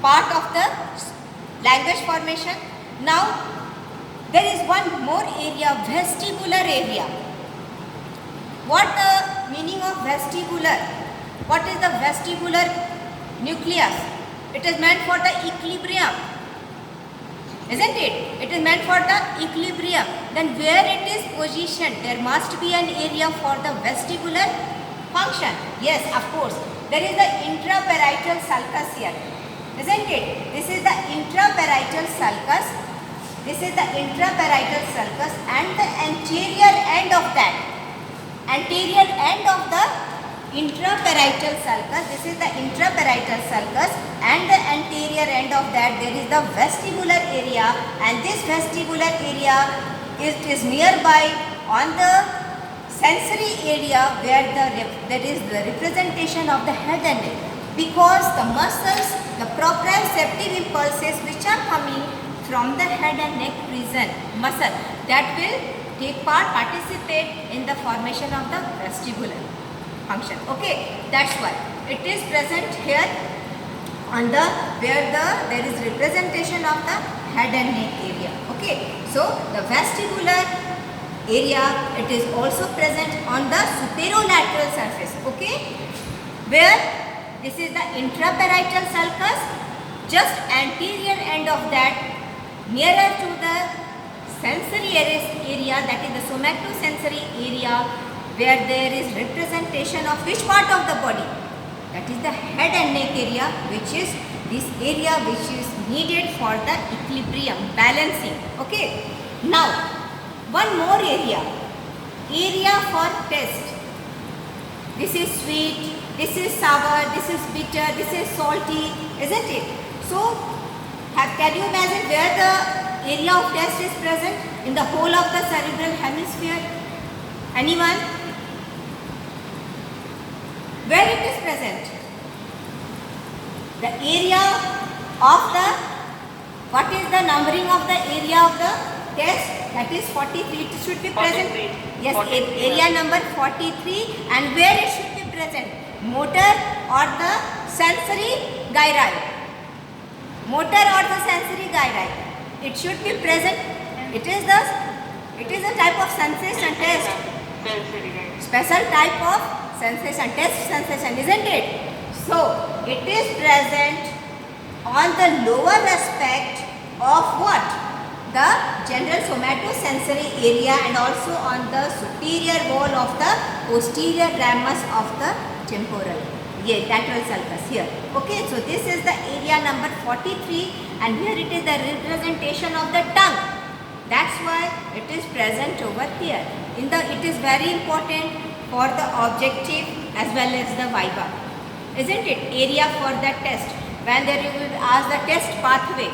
part of the language formation. Now there is one more area, vestibular area. What the meaning of vestibular? What is the vestibular nucleus? It is meant for the equilibrium, isn't it? It is meant for the equilibrium. Then where it is positioned, there must be an area for the vestibular function. Yes, of course. There is the intraparietal sulcus here, isn't it? This is the intraparietal sulcus. This is the intraparietal sulcus and the anterior end of that. Anterior end of the intraparietal sulcus. This is the intraparietal sulcus and the anterior end of that there is the vestibular area, and this vestibular area is nearby on the sensory area where there is the representation of the head and neck, because the muscles, the proprioceptive impulses which are coming from the head and neck region muscle, that will participate in the formation of the vestibular function. Okay, that's why it is present here on the where there is representation of the head and neck area. Okay, so the vestibular area, it is also present on the superolateral surface. Okay, where this is the intraparietal sulcus, just anterior end of that, nearer to the sensory area, that is the somatosensory area, where there is representation of which part of the body? That is the head and neck area, which is this area which is needed for the equilibrium, balancing. Okay. Now, one more area for taste. This is sweet, this is sour, this is bitter, this is salty, isn't it? So, can you imagine where the area of taste is present? In the whole of the cerebral hemisphere? Anyone? Where it is present? The area of the, what is the numbering of the area of the taste? That is 43. It should be present. 43. Yes, 43. area number 43. And where it should be present? Motor or the sensory gyri? Motor or the sensory gyri? It should be present. It is a type of sensation test. Special type of sensation, test sensation, isn't it? So, it is present on the lower aspect of what? The general somatosensory area, and also on the superior wall of the posterior ramus of the temporal, lateral sulcus here. Okay, so this is the area number 43, and here it is the representation of the tongue. That's why it is present over here. It is very important for the objective as well as the viva, isn't it? Area for the test. When there you will ask the test pathway,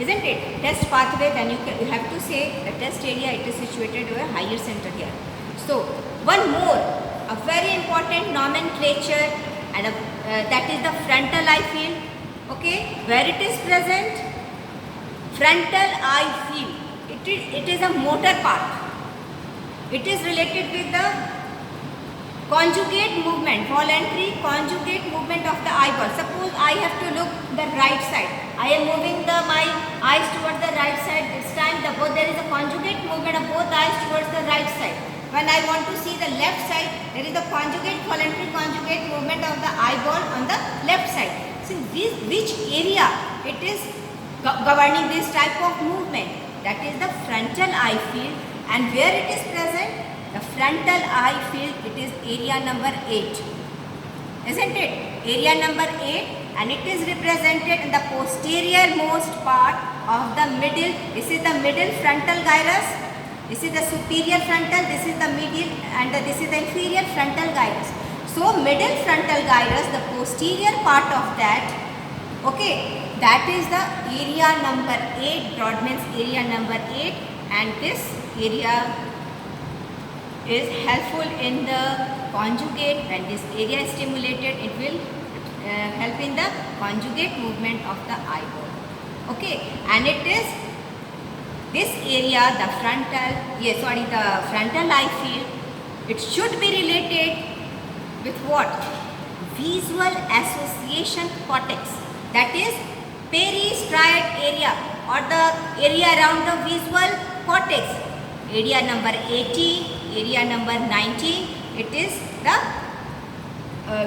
isn't it? Test pathway, then you have to say the test area, it is situated over higher center here. So, one more, a very important nomenclature, and that is the frontal eye field. Okay, where it is present? Frontal eye field. It is a motor part. It is related with the conjugate movement, voluntary conjugate movement of the eyeball. Suppose I have to look the right side. I am moving my eyes towards the right side. This time there is a conjugate movement of both eyes towards the right side. When I want to see the left side, there is a voluntary conjugate movement of the eyeball on the left side. So which area it is governing this type of movement? That is the frontal eye field. And where it is present? The frontal eye field, it is area number 8. Isn't it? Area number 8, and it is represented in the posterior most part of the middle. This is the middle frontal gyrus. This is the superior frontal, this is the medial, and this is the inferior frontal gyrus. So, middle frontal gyrus, the posterior part of that, okay, that is the area number 8, Brodmann's area number 8, and this area is helpful in the conjugate. When this area is stimulated, it will help in the conjugate movement of the eyeball. Okay, and it is this area, the frontal eye field, it should be related with what? Visual association cortex. That is Peristriate area or the area around the visual cortex. Area number 18, area number 19, it is the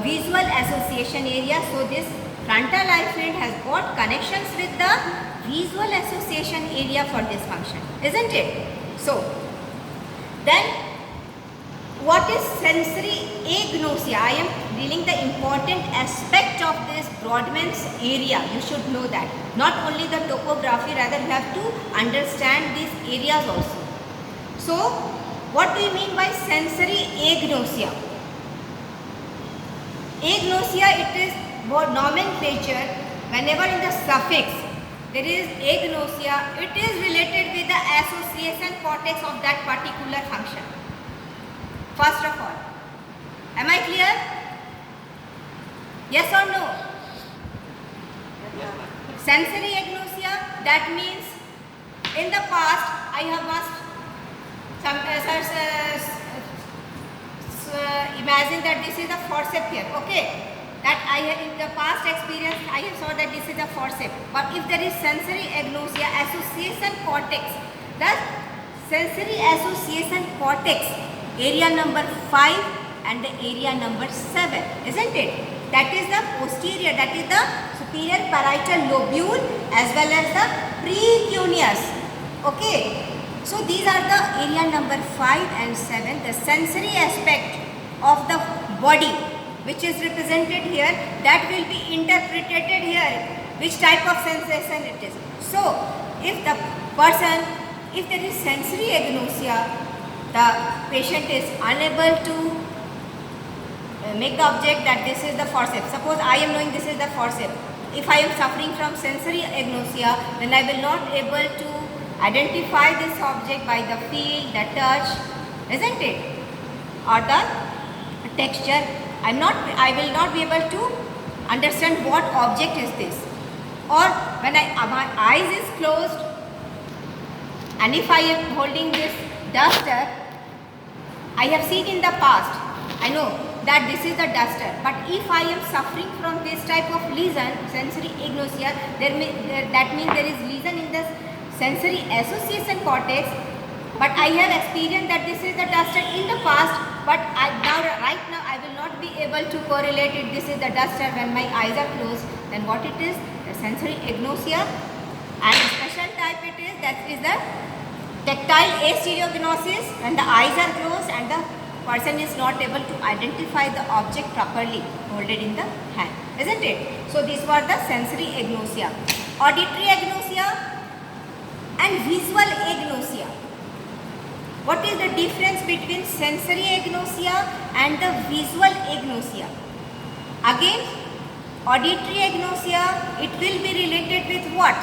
visual association area. So this frontal eye field has got connections with the visual association area for this function, isn't it? So then what is sensory agnosia? I am dealing the important aspect of this Brodmann's area. You should know that. Not only the topography, rather you have to understand these areas also. So, what do you mean by sensory agnosia? Agnosia, it is nomenclature. Whenever in the suffix there is agnosia, it is related with the association cortex of that particular function. First of all, am I clear? Yes or no? Sensory agnosia, that means in the past I have must imagine that this is the forceps here, okay? That I have in the past experience I have saw that this is the forceps. But if there is sensory agnosia, association cortex, the sensory association cortex, area number 5 and the area number 7, isn't it? That is the posterior, that is the superior parietal lobule as well as the precuneus. Okay. So these are the area number 5 and 7, the sensory aspect of the body which is represented here, that will be interpreted here, which type of sensation it is. So if the person, if there is sensory agnosia, the patient is unable to make the object that this is the forceps. Suppose I am knowing this is the forceps. If I am suffering from sensory agnosia, then I will not able to identify this object by the feel, the touch, isn't it? Or the texture. I will not be able to understand what object is this. Or when my eyes is closed and if I am holding this duster, I have seen in the past, I know that this is the duster, but if I am suffering from this type of lesion, sensory agnosia, that means there is lesion in the sensory association cortex, but I have experienced that this is the duster in the past, but right now I will not be able to correlate it, this is the duster when my eyes are closed. Then what it is? The sensory agnosia, and a special type it is, that is the tactile astereognosis, when the eyes are closed and the person is not able to identify the object properly holded in the hand, isn't it? So these were the sensory agnosia. Auditory agnosia and visual agnosia. What is the difference between sensory agnosia and the visual agnosia? Again, auditory agnosia, it will be related with what?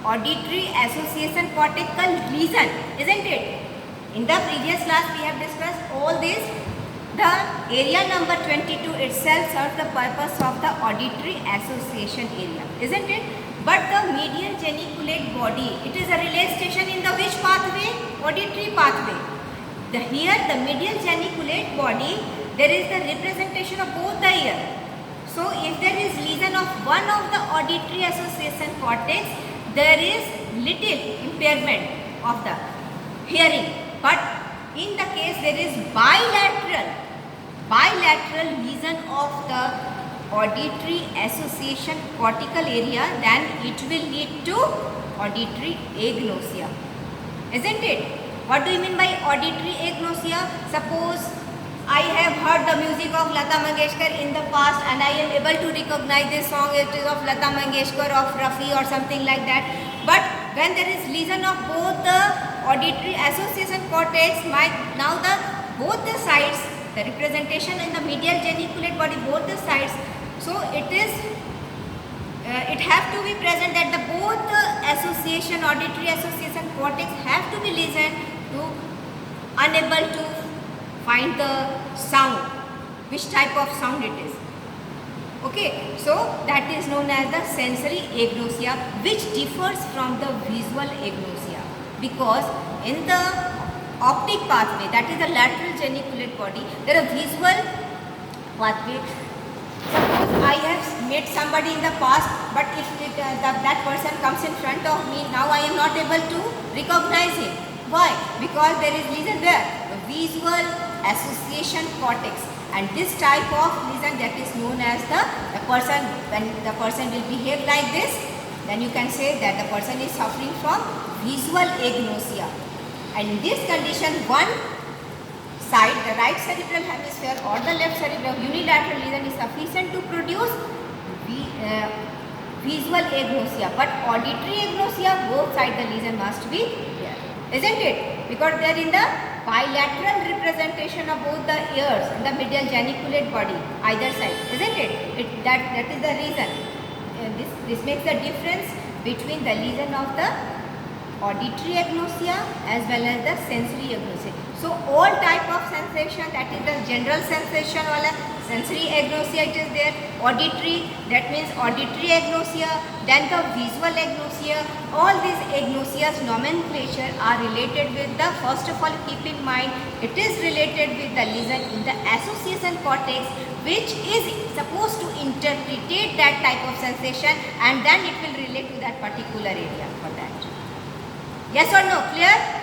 Auditory association cortical lesion, isn't it? In the previous class we have discussed all this. The area number 22 itself serves the purpose of the auditory association area, isn't it? But the medial geniculate body, it is a relay station in the which pathway? Auditory pathway. Here the medial geniculate body, there is the representation of both the ear. So if there is lesion of one of the auditory association cortex, there is little impairment of the hearing. But in the case there is bilateral lesion of the auditory association cortical area, then it will lead to auditory agnosia, isn't it? What do you mean by auditory agnosia? Suppose I have heard the music of Lata Mangeshkar in the past and I am able to recognize this song, it is of Lata Mangeshkar, of Rafi or something like that. But when there is lesion of both the auditory association cortex, both the sides, the representation in the medial geniculate body, both the sides, so it have to be present that the both the auditory association cortex have to be lesioned to unable to find the sound, which type of sound it is. Okay, so that is known as the sensory agnosia, which differs from the visual agnosia, because in the optic pathway, that is the lateral geniculate body, there is a visual pathway. Suppose I have met somebody in the past, but if that person comes in front of me, now I am not able to recognize him. Why? Because there is lesion there, the visual association cortex, and this type of lesion that is known as the person, when the person will behave like this, then you can say that the person is suffering from visual agnosia. And in this condition, one side, the right cerebral hemisphere or the left cerebral unilateral lesion is sufficient to produce visual agnosia, but auditory agnosia, both sides the lesion must be there, isn't it? Because they are in the bilateral representation of both the ears and the medial geniculate body, either side, isn't it? That is the reason. This makes the difference between the lesion of the auditory agnosia as well as the sensory agnosia. So all type of sensation, that is the general sensation wala sensory agnosia it is there, auditory, that means auditory agnosia, then the visual agnosia. All these agnosias nomenclature are related with the, first of all keep in mind, it is related with the lesion in the association cortex, which is supposed to interpret that type of sensation, and then it will relate to that particular area for that. Yes or no? Clear?